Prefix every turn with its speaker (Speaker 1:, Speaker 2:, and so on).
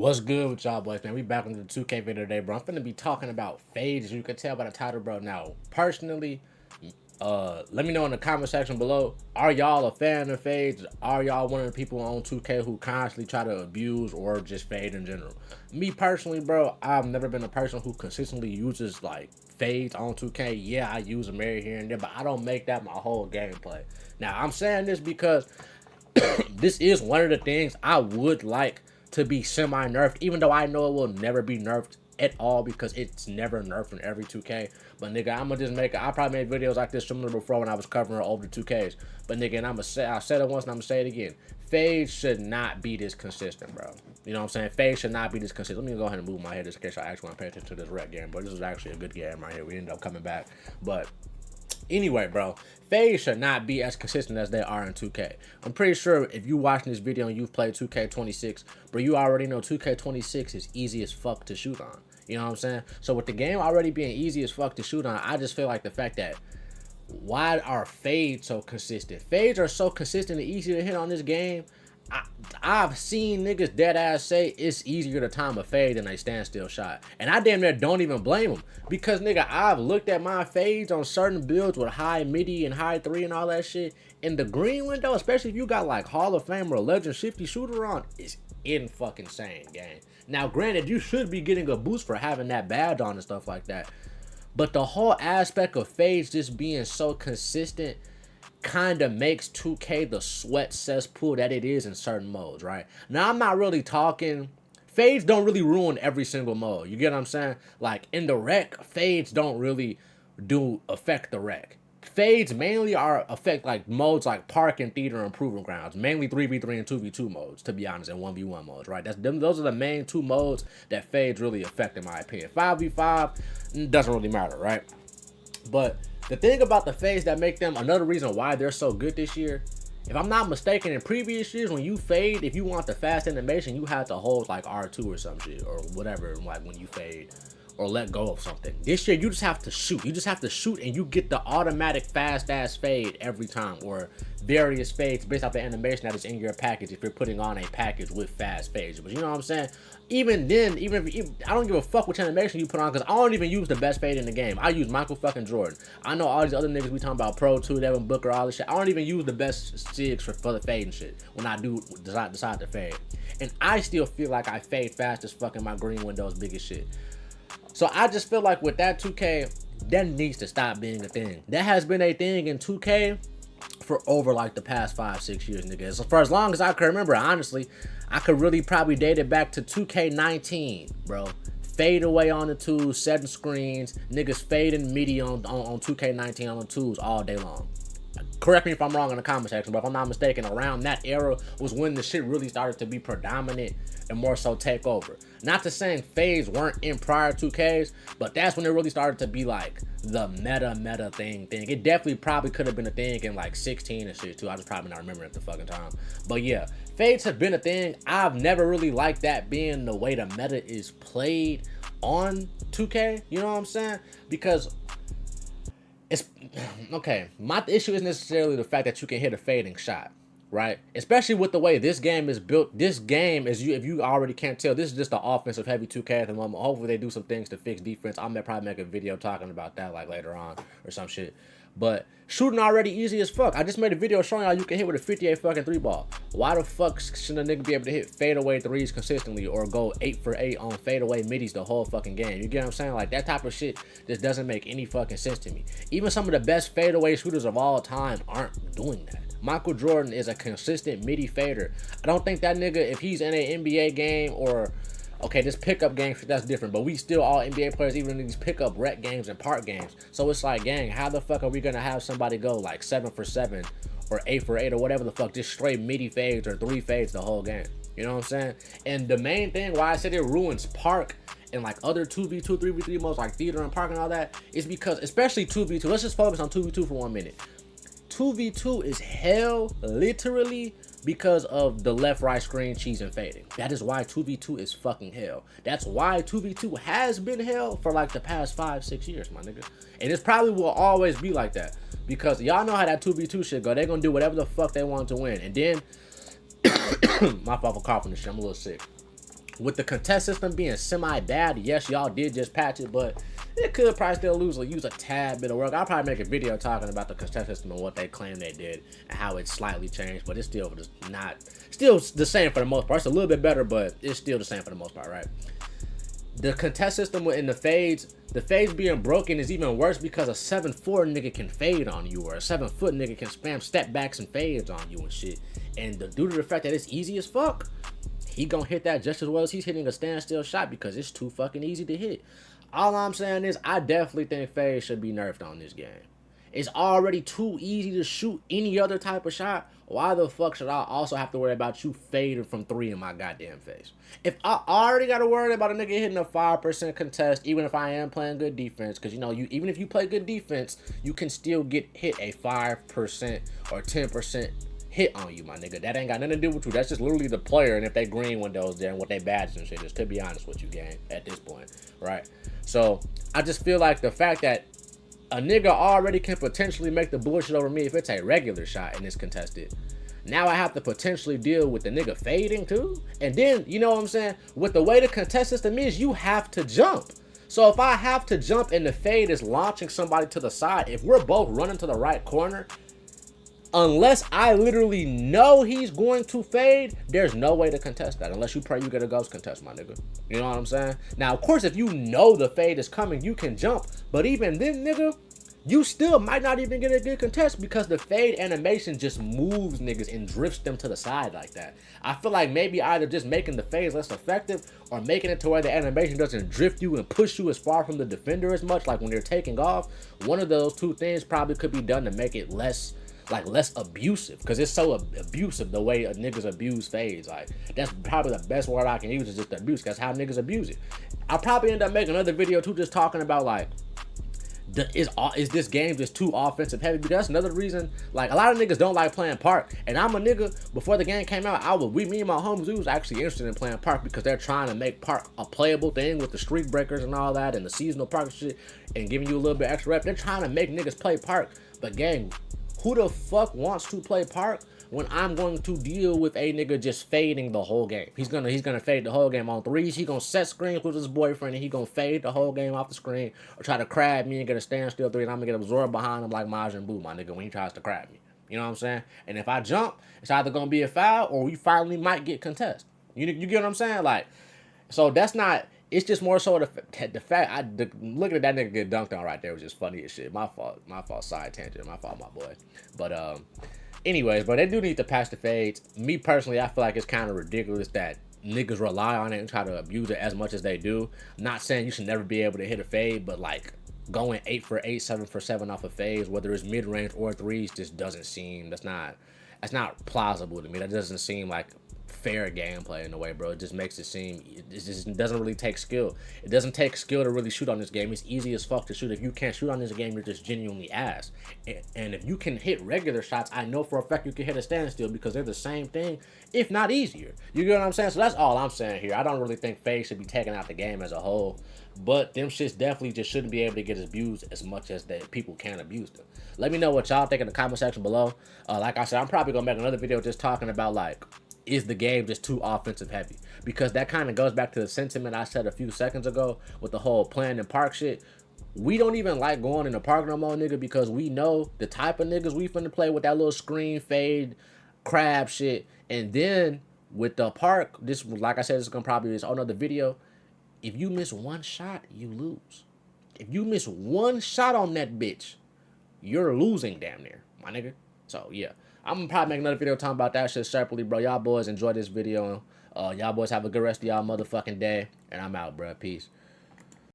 Speaker 1: What's good with y'all boys, man? We back into the 2K video today, bro. I'm finna be talking about fades, as you can tell by the title, bro. Now, personally, let me know in the comment section below. Are y'all a fan of fades? Are y'all one of the people on 2K who constantly try to abuse or just fade in general? Me personally, bro, I've never been a person who consistently uses like fades on 2K. Yeah, I use them here and there, but I don't make that my whole gameplay. Now, I'm saying this because this is one of the things I would like to be semi-nerfed, even though I know it will never be nerfed at all because it's never nerfed in every 2K. But nigga, I'ma just make I probably made videos like this similar before when I was covering older 2Ks. But nigga, and I said it once and I'm gonna say it again. Fade should not be this consistent, bro. You know what I'm saying? Fade should not be this consistent. Let me go ahead and move my head just in case I actually want to pay attention to this rec game. But this is actually a good game right here. We ended up coming back. But anyway, bro, fades should not be as consistent as they are in 2K. I'm pretty sure if you watching this video and you've played 2K26, bro, you already know 2K26 is easy as fuck to shoot on. You know what I'm saying? So with the game already being easy as fuck to shoot on, I just feel like the fact that why are fades so consistent? Fades are so consistent and easy to hit on this game. I've seen niggas dead ass say it's easier to time a fade than a standstill shot. And I damn near don't even blame them. Because nigga, I've looked at my fades on certain builds with high midi and high 3 and all that shit. And the green window, especially if you got like Hall of Fame or Legend Shifty shooter on, is in fucking insane, gang. Now granted, you should be getting a boost for having that badge on and stuff like that. But the whole aspect of fades just being so consistent kind of makes 2K the sweat cesspool that it is in certain modes, right? Now, I'm not really talking... Fades don't really ruin every single mode. You get what I'm saying? Like, in the rec, fades don't really affect the rec. Fades mainly affect like modes like Park and Theater and Proving Grounds. Mainly 3v3 and 2v2 modes, to be honest, and 1v1 modes, right? Those are the main two modes that fades really affect, in my opinion. 5v5 doesn't really matter, right? But the thing about the fades that make them another reason why they're so good this year, if I'm not mistaken, in previous years when you fade, if you want the fast animation, you had to hold like R2 or some shit or whatever, like when you fade or let go of something. This year you just have to shoot. You just have to shoot and you get the automatic fast ass fade every time, or various fades based off the animation that is in your package if you're putting on a package with fast fades. But you know what I'm saying? Even then, even if I don't give a fuck which animation you put on, because I don't even use the best fade in the game. I use Michael fucking Jordan. I know all these other niggas we talking about, Pro 2, Devin Booker, all this shit. I don't even use the best SIGs for the fade and shit when I do decide to fade. And I still feel like I fade fast as fucking my green window's biggest shit. So I just feel like with that 2K, that needs to stop being a thing. That has been a thing in 2K for over like the past 5-6 years, nigga. So for as long as I can remember, honestly, I could really probably date it back to 2K19, bro. Fade away on the twos, setting screens, niggas fading midi on 2K19 on the twos all day long. Correct me if I'm wrong in the comment section, but if I'm not mistaken, around that era was when the shit really started to be predominant and more so take over. Not to say fades weren't in prior 2Ks, but that's when it really started to be like the meta thing. It definitely probably could have been a thing in like 16 and shit too. I just probably not remembering at the fucking time. But yeah, fades have been a thing. I've never really liked that being the way the meta is played on 2K. You know what I'm saying? Because it's okay. My issue isn't necessarily the fact that you can hit a fading shot, right? Especially with the way this game is built. This game is, if you already can't tell, this is just the offensive heavy 2K at the moment. Hopefully they do some things to fix defense. I'm gonna probably make a video talking about that like later on or some shit. But shooting already easy as fuck. I just made a video showing y'all you can hit with a 58 fucking 3-ball. Why the fuck should a nigga be able to hit fadeaway threes consistently or go 8 for 8 on fadeaway middies the whole fucking game? You get what I'm saying? Like, that type of shit just doesn't make any fucking sense to me. Even some of the best fadeaway shooters of all time aren't doing that. Michael Jordan is a consistent midi fader. I don't think that nigga, if he's in an NBA game or... Okay, this pickup game, that's different, but we still all NBA players, even in these pickup rec games and park games. So it's like, gang, how the fuck are we gonna have somebody go like 7 for 7 or 8 for 8 or whatever the fuck, just straight midi fades or 3 fades the whole game? You know what I'm saying? And the main thing why I said it ruins park and like other 2v2, 3v3 modes like theater and park and all that is because, especially 2v2, let's just focus on 2v2 for 1 minute. 2v2 is hell, literally, because of the left-right screen cheese and fading. That is why 2v2 is fucking hell. That's why 2v2 has been hell for like the past 5-6 years, my nigga. And it probably will always be like that. Because y'all know how that 2v2 shit go. They're gonna do whatever the fuck they want to win. And then, my fault for coughing this shit, I'm a little sick. With the contest system being semi-bad, yes, y'all did just patch it, but it could probably still use a tad bit of work. I'll probably make a video talking about the contest system and what they claim they did and how it slightly changed, but it's still just still the same for the most part. It's a little bit better, but it's still the same for the most part, right? The contest system in the fades being broken is even worse because a 7'4" nigga can fade on you, or a 7-foot nigga can spam step backs and fades on you and shit. And due to the fact that it's easy as fuck, he gonna hit that just as well as he's hitting a standstill shot because it's too fucking easy to hit. All I'm saying is I definitely think fade should be nerfed on this game. It's already too easy to shoot any other type of shot. Why the fuck should I also have to worry about you fading from 3 in my goddamn face? If I already got to worry about a nigga hitting a 5% contest, even if I am playing good defense, because, you know, even if you play good defense, you can still get hit a 5% or 10% hit on you, my nigga. That ain't got nothing to do with you. That's just literally the player, and if they green windows there and what they badges and shit is, to be honest with you, gang, at this point, right? So, I just feel like the fact that a nigga already can potentially make the bullshit over me if it's a regular shot and it's contested. Now I have to potentially deal with the nigga fading too. And then, you know what I'm saying? With the way the contest system is, you have to jump. So if I have to jump and the fade is launching somebody to the side, if we're both running to the right corner, unless I literally know he's going to fade, there's no way to contest that. Unless you pray you get a ghost contest, my nigga. You know what I'm saying? Now, of course, if you know the fade is coming, you can jump. But even then, nigga, you still might not even get a good contest because the fade animation just moves niggas and drifts them to the side like that. I feel like maybe either just making the fades less effective or making it to where the animation doesn't drift you and push you as far from the defender as much, like when they're taking off. One of those two things probably could be done to make it less abusive, because it's so abusive the way niggas abuse fades. Like, that's probably the best word I can use is just abuse. That's how niggas abuse it. I'll probably end up making another video too, just talking about like, is this game just too offensive heavy? Because that's another reason, like, a lot of niggas don't like playing park, and I'm a nigga. Before the game came out, me and my homies, we was actually interested in playing park because they're trying to make park a playable thing with the streak breakers and all that, and the seasonal park shit, and giving you a little bit extra rep. They're trying to make niggas play park, but gang, who the fuck wants to play park when I'm going to deal with a nigga just fading the whole game? He's gonna fade the whole game on threes. He gonna set screens with his boyfriend and he gonna fade the whole game off the screen, or try to crab me and get a standstill three, and I'm gonna get absorbed behind him like Majin Buu, my nigga, when he tries to crab me. You know what I'm saying? And if I jump, it's either gonna be a foul or we finally might get contest. You get what I'm saying? Like, so that's not. It's just more so the fact looking at that nigga get dunked on right there was just funny as shit. My fault. Side tangent. My fault, my boy. But anyways, but they do need to patch the fades. Me personally, I feel like it's kind of ridiculous that niggas rely on it and try to abuse it as much as they do. Not saying you should never be able to hit a fade, but like going 8 for 8, 7 for 7 off of fades, whether it's mid range or threes, just doesn't seem. That's not plausible to me. That doesn't seem like fair gameplay in a way, bro. It just makes it seem, it just doesn't really take skill. It doesn't take skill to really shoot on this game. It's easy as fuck to shoot. If you can't shoot on this game, you're just genuinely ass. And if you can hit regular shots, I know for a fact you can hit a standstill because they're the same thing, if not easier. You get what I'm saying? So that's all I'm saying here. I don't really think fade should be taken out the game as a whole, but them shits definitely just shouldn't be able to get abused as much as that people can abuse them. Let me know what y'all think in the comment section below. Like I said, I'm probably gonna make another video just talking about like, is the game just too offensive heavy? Because that kind of goes back to the sentiment I said a few seconds ago with the whole playing in park shit. We don't even like going in the park no more, nigga, because we know the type of niggas we finna play with that little screen fade crab shit. And then with the park, this, like I said, this is gonna probably be this another video. If you miss one shot, you lose. If you miss one shot on that bitch, you're losing damn near, my nigga. So yeah, I'm gonna probably make another video talking about that shit separately, bro. Y'all boys enjoy this video. Y'all boys have a good rest of y'all motherfucking day, and I'm out, bro. Peace.